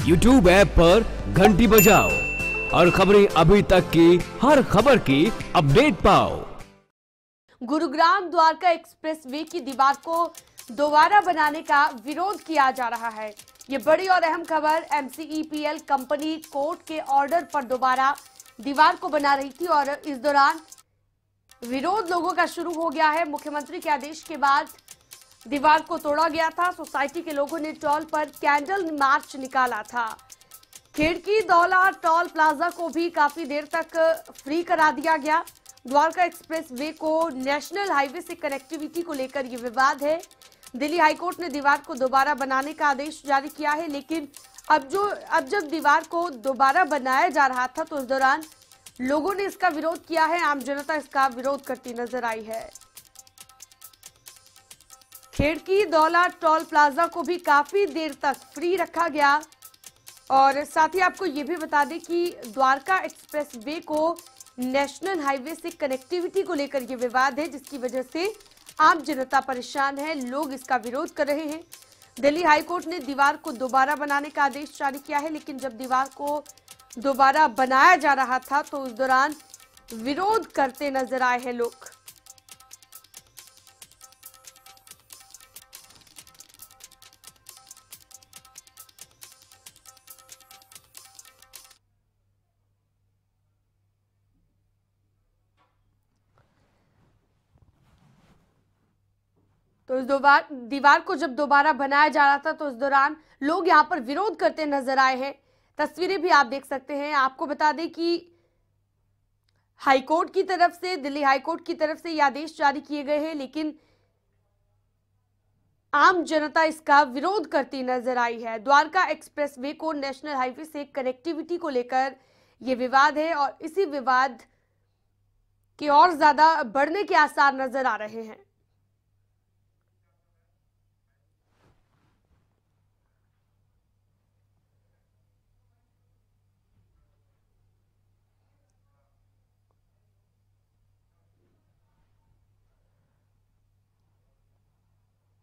YouTube app पर घंटी बजाओ और खबरें अभी तक की हर खबर की अपडेट पाओ। गुरुग्राम द्वारका एक्सप्रेस वे की दीवार को दोबारा बनाने का विरोध किया जा रहा है। ये बड़ी और अहम खबर। MCEPL कंपनी कोर्ट के ऑर्डर पर दोबारा दीवार को बना रही थी और इस दौरान विरोध लोगों का शुरू हो गया है। मुख्यमंत्री के आदेश के बाद दीवार को तोड़ा गया था। सोसाइटी के लोगों ने टोल पर कैंडल मार्च निकाला था। खिड़की दौला टोल प्लाजा को भी काफी देर तक फ्री करा दिया गया। द्वारका एक्सप्रेस वे को नेशनल हाईवे से कनेक्टिविटी को लेकर यह विवाद है। दिल्ली हाईकोर्ट ने दीवार को दोबारा बनाने का आदेश जारी किया है, लेकिन अब जब दीवार को दोबारा बनाया जा रहा था तो इस दौरान लोगों ने इसका विरोध किया है। आम जनता इसका विरोध करती नजर आई है। खिड़की दौला टोल प्लाजा को भी काफी देर तक फ्री रखा गया और साथ ही आपको ये भी बता दें कि द्वारका एक्सप्रेस वे को नेशनल हाईवे से कनेक्टिविटी को लेकर यह विवाद है, जिसकी वजह से आम जनता परेशान है। लोग इसका विरोध कर रहे हैं। दिल्ली हाईकोर्ट ने दीवार को दोबारा बनाने का आदेश जारी किया है, लेकिन जब दीवार को दोबारा बनाया जा रहा था तो उस दौरान विरोध करते नजर आए हैं लोग। तो इस दीवार को जब दोबारा बनाया जा रहा था तो इस दौरान लोग यहां पर विरोध करते नजर आए हैं। तस्वीरें भी आप देख सकते हैं। आपको बता दें कि हाईकोर्ट की तरफ से, दिल्ली हाईकोर्ट की तरफ से ये आदेश जारी किए गए हैं, लेकिन आम जनता इसका विरोध करती नजर आई है। द्वारका एक्सप्रेस वे को नेशनल हाईवे से कनेक्टिविटी को लेकर यह विवाद है और इसी विवाद के और ज्यादा बढ़ने के आसार नजर आ रहे हैं।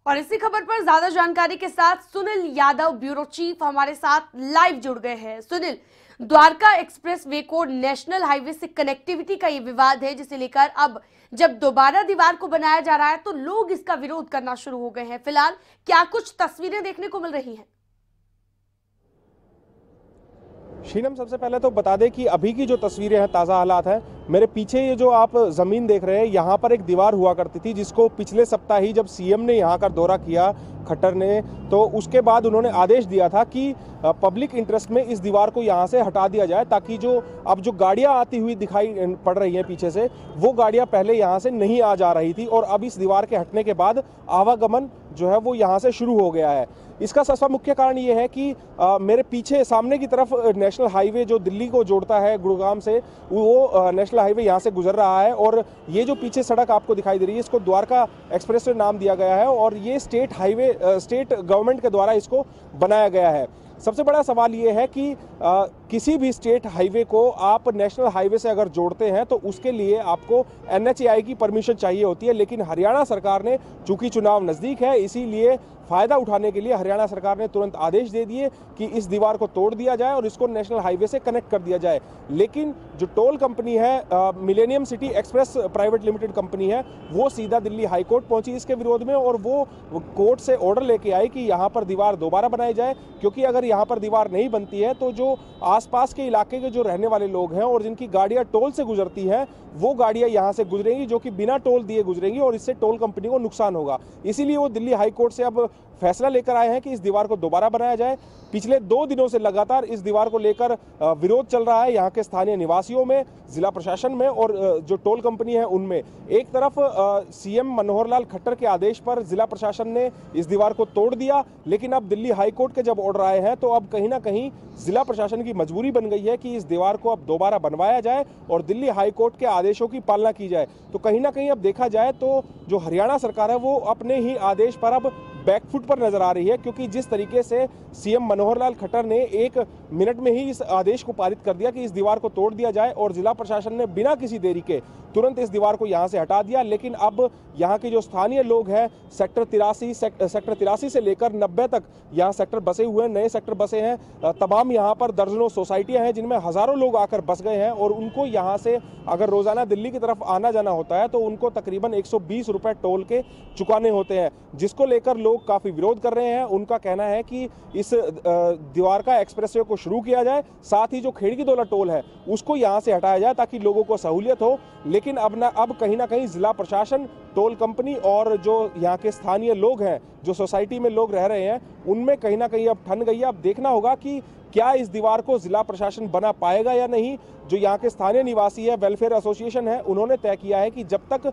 और इसी खबर पर ज्यादा जानकारी के साथ सुनील यादव, ब्यूरो चीफ, हमारे साथ लाइव जुड़ गए हैं। सुनील, द्वारका एक्सप्रेस वे को नेशनल हाईवे से कनेक्टिविटी का ये विवाद है, जिसे लेकर अब जब दोबारा दीवार को बनाया जा रहा है तो लोग इसका विरोध करना शुरू हो गए हैं। फिलहाल क्या कुछ तस्वीरें देखने को मिल रही हैं? शीनम, सबसे पहले तो बता दें कि अभी की जो तस्वीरें हैं, ताज़ा हालात हैं। मेरे पीछे ये जो आप ज़मीन देख रहे हैं, यहाँ पर एक दीवार हुआ करती थी, जिसको पिछले सप्ताह ही जब सीएम ने यहाँ का दौरा किया, खट्टर ने, तो उसके बाद उन्होंने आदेश दिया था कि पब्लिक इंटरेस्ट में इस दीवार को यहाँ से हटा दिया जाए, ताकि अब जो गाड़ियाँ आती हुई दिखाई पड़ रही हैं पीछे से, वो गाड़ियाँ पहले यहाँ से नहीं आ जा रही थी और अब इस दीवार के हटने के बाद आवागमन जो है वो यहाँ से शुरू हो गया है। इसका सबसे मुख्य कारण ये है कि मेरे पीछे सामने की तरफ नेशनल हाईवे जो दिल्ली को जोड़ता है गुरुग्राम से, वो नेशनल हाईवे यहाँ से गुजर रहा है और ये जो पीछे सड़क आपको दिखाई दे रही है, इसको द्वारका एक्सप्रेस वे नाम दिया गया है और ये स्टेट गवर्नमेंट के द्वारा इसको बनाया गया है। सबसे बड़ा सवाल ये है कि किसी भी स्टेट हाईवे को आप नेशनल हाईवे से अगर जोड़ते हैं तो उसके लिए आपको NHAI की परमिशन चाहिए होती है, लेकिन हरियाणा सरकार ने, चूंकि चुनाव नज़दीक है, इसीलिए फ़ायदा उठाने के लिए हरियाणा सरकार ने तुरंत आदेश दे दिए कि इस दीवार को तोड़ दिया जाए और इसको नेशनल हाईवे से कनेक्ट कर दिया जाए। लेकिन जो टोल कंपनी है, millennium city express private limited company है, वो सीधा दिल्ली हाईकोर्ट पहुंची इसके विरोध में और वो कोर्ट से ऑर्डर लेके आई कि यहाँ पर दीवार दोबारा बनाई जाए, क्योंकि अगर यहाँ पर दीवार नहीं बनती है तो जो आसपास के इलाके के जो रहने वाले लोग हैं और जिनकी गाड़ियाँ टोल से गुजरती हैं, वो गाड़ियाँ यहाँ से गुजरेंगी, जो कि बिना टोल दिए गुजरेंगी और इससे टोल कंपनी को नुकसान होगा। इसीलिए वो दिल्ली हाईकोर्ट से अब फैसला लेकर आए हैं कि इस दीवार को दोबारा बनाया जाए। पिछले 2 दिनों से लगातार इस दीवार को लेकर विरोध चल रहा है यहाँ के स्थानीय निवासियों में, जिला प्रशासन में और जो टोल कंपनी है उनमें। एक तरफ सीएम मनोहर लाल खट्टर के आदेश पर जिला प्रशासन ने इस दीवार को तोड़ दिया, लेकिन अब दिल्ली हाईकोर्ट के जब ऑर्डर आए हैं तो अब कहीं ना कहीं जिला प्रशासन की मजबूरी बन गई है कि इस दीवार को अब दोबारा बनवाया जाए और दिल्ली हाईकोर्ट के आदेशों की पालना की जाए। तो कहीं ना कहीं अब देखा जाए तो जो हरियाणा सरकार है वो अपने ही आदेश पर अब बैकफुट पर नजर आ रही है, क्योंकि जिस तरीके से सीएम मनोहर लाल खट्टर ने 1 मिनट में ही इस आदेश को पारित कर दिया कि इस दीवार को तोड़ दिया जाए और जिला प्रशासन ने बिना किसी देरी के तुरंत इस दीवार को यहां से हटा दिया। लेकिन अब यहां के जो स्थानीय लोग हैं, सेक्टर 83 से लेकर 90 तक यहां सेक्टर बसे हुए हैं, नए सेक्टर बसे हैं। तमाम यहां पर दर्जनों सोसाइटियां हैं जिनमें हजारों लोग आकर बस गए हैं और उनको यहां से अगर रोजाना दिल्ली की तरफ आना जाना होता है तो उनको तकरीबन 120 रुपए टोल के चुकाने होते हैं, जिसको लेकर लोग काफी विरोध कर रहे हैं। उनका कहना है कि इस द्वारका एक्सप्रेसवे को शुरू किया जाए, साथ ही जो खेड़की-दौला टोल है उसको यहां से हटाया जाए ताकि लोगों को सहूलियत हो। लेकिन अब कहीं ना कहीं जिला प्रशासन, टोल कंपनी और जो यहाँ के स्थानीय लोग हैं, जो सोसाइटी में लोग रह रहे हैं, उनमें कहीं ना कहीं अब ठन गई है। अब देखना होगा कि क्या इस दीवार को जिला प्रशासन बना पाएगा या नहीं। जो यहाँ के स्थानीय निवासी है, वेलफेयर एसोसिएशन है, उन्होंने तय किया है कि जब तक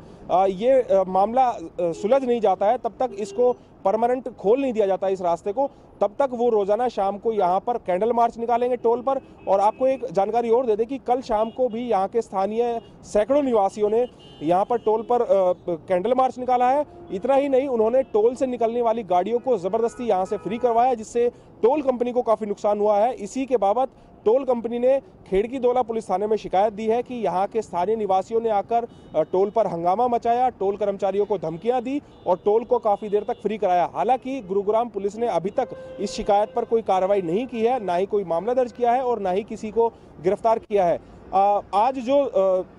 ये मामला सुलझ नहीं जाता है तब तक इसको परमानेंट खोल नहीं दिया जाता इस रास्ते को, तब तक वो रोजाना शाम को यहाँ पर कैंडल मार्च निकालेंगे टोल पर। और आपको एक जानकारी और दे दें कि कल शाम को भी यहाँ के स्थानीय सैकड़ों निवासियों ने यहाँ पर टोल पर कैंडल मार्च निकाला है। इतना ही नहीं, उन्होंने टोल से निकलने वाली गाड़ियों को जबरदस्ती यहाँ से फ्री करवाया, जिससे टोल कंपनी को काफी नुकसान हुआ है। इसी के बाबत टोल कंपनी ने खेड़की-दौला पुलिस थाने में शिकायत दी है कि यहाँ के स्थानीय निवासियों ने आकर टोल पर हंगामा मचाया, टोल कर्मचारियों को धमकियां दी और टोल को काफी देर तक फ्री कराया। हालांकि गुरुग्राम पुलिस ने अभी तक इस शिकायत पर कोई कार्रवाई नहीं की है, ना ही कोई मामला दर्ज किया है और ना ही किसी को गिरफ्तार किया है। आज जो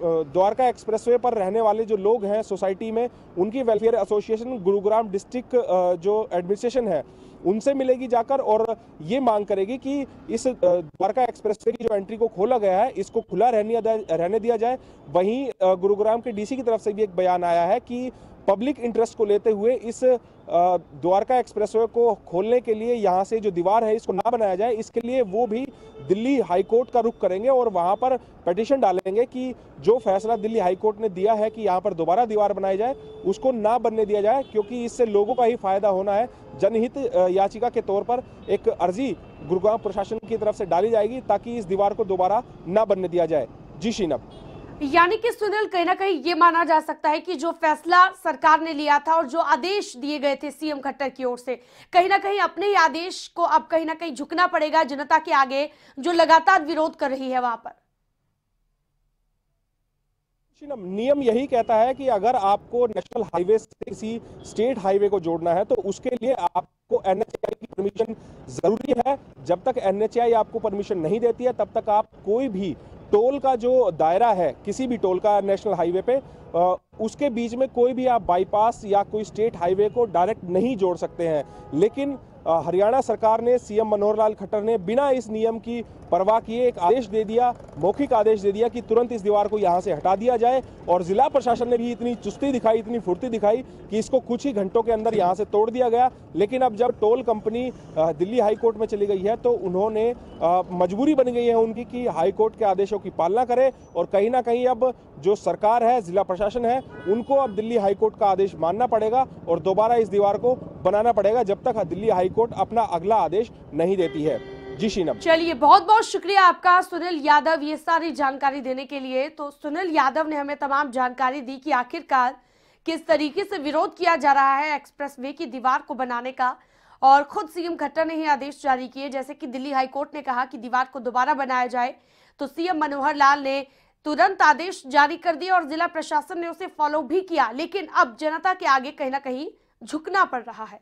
द्वारका एक्सप्रेसवे पर रहने वाले जो लोग हैं सोसाइटी में, उनकी वेलफेयर एसोसिएशन गुरुग्राम डिस्ट्रिक्ट जो एडमिनिस्ट्रेशन है उनसे मिलेगी जाकर और ये मांग करेगी कि इस द्वारका एक्सप्रेसवे की जो एंट्री को खोला गया है इसको खुला रहने दिया जाए। वहीं गुरुग्राम के डीसी की तरफ से भी एक बयान आया है कि पब्लिक इंटरेस्ट को लेते हुए इस द्वारका एक्सप्रेसवे को खोलने के लिए यहाँ से जो दीवार है इसको ना बनाया जाए, इसके लिए वो भी दिल्ली हाईकोर्ट का रुख करेंगे और वहां पर पिटीशन डालेंगे कि जो फैसला दिल्ली हाईकोर्ट ने दिया है कि यहाँ पर दोबारा दीवार बनाई जाए उसको ना बनने दिया जाए, क्योंकि इससे लोगों का ही फायदा होना है। जनहित याचिका के तौर पर एक अर्जी गुरुग्राम प्रशासन की तरफ से डाली जाएगी ताकि इस दीवार को दोबारा ना बनने दिया जाए। जी शीनब। यानी कि सुनील, कहीं ना कहीं ये माना जा सकता है कि जो फैसला सरकार ने लिया था और जो आदेश दिए गए थे सीएम खट्टर की ओर से, कहीं ना कहीं अपने ही आदेश को अब कहीं ना कहीं झुकना पड़ेगा जनता के आगे जो लगातार विरोध कर रही है वहां पर। नियम यही कहता है कि अगर आपको नेशनल हाईवे से किसी स्टेट हाईवे को जोड़ना है तो उसके लिए आपको एनएचएआई की परमिशन जरूरी है। जब तक एनएचएआई आपको परमिशन नहीं देती है तब तक आप कोई भी टोल का जो दायरा है, किसी भी टोल का नेशनल हाईवे पे, उसके बीच में कोई भी आप बाईपास या कोई स्टेट हाईवे को डायरेक्ट नहीं जोड़ सकते हैं। लेकिन हरियाणा सरकार ने, सीएम मनोहर लाल खट्टर ने बिना इस नियम की परवाह किए एक आदेश दे दिया, मौखिक आदेश दे दिया कि तुरंत इस दीवार को यहां से हटा दिया जाए। और जिला प्रशासन ने भी इतनी चुस्ती दिखाई, इतनी फुर्ती दिखाई कि इसको कुछ ही घंटों के अंदर यहां से तोड़ दिया गया। लेकिन अब जब टोल कंपनी दिल्ली हाईकोर्ट में चली गई है तो उन्होंने मजबूरी बन गई है उनकी कि हाईकोर्ट के आदेशों की पालना करे और कहीं ना कहीं अब जो सरकार है, जिला प्रशासन है, उनको अब दिल्ली हाईकोर्ट का आदेश मानना पड़ेगा और दोबारा इस दीवार को बनाना पड़ेगा जब तक दिल्ली हाईकोर्ट अपना अगला आदेश नहीं देती है। जी शीनम। चलिए, बहुत बहुत शुक्रिया आपका सुनील यादव ये सारी जानकारी देने के लिए। तो सुनील यादव ने हमें तमाम जानकारी दी कि आखिरकार किस तरीके से विरोध किया जा रहा है एक्सप्रेसवे की दीवार को बनाने का, और खुद सीएम खट्टर ने ही आदेश जारी किए। जैसे कि दिल्ली हाईकोर्ट ने कहा कि दीवार को दोबारा बनाया जाए तो सीएम मनोहर लाल ने तुरंत आदेश जारी कर दिया और जिला प्रशासन ने उसे फॉलो भी किया। लेकिन अब जनता के आगे कहीं ना कहीं झुकना पड़ रहा है।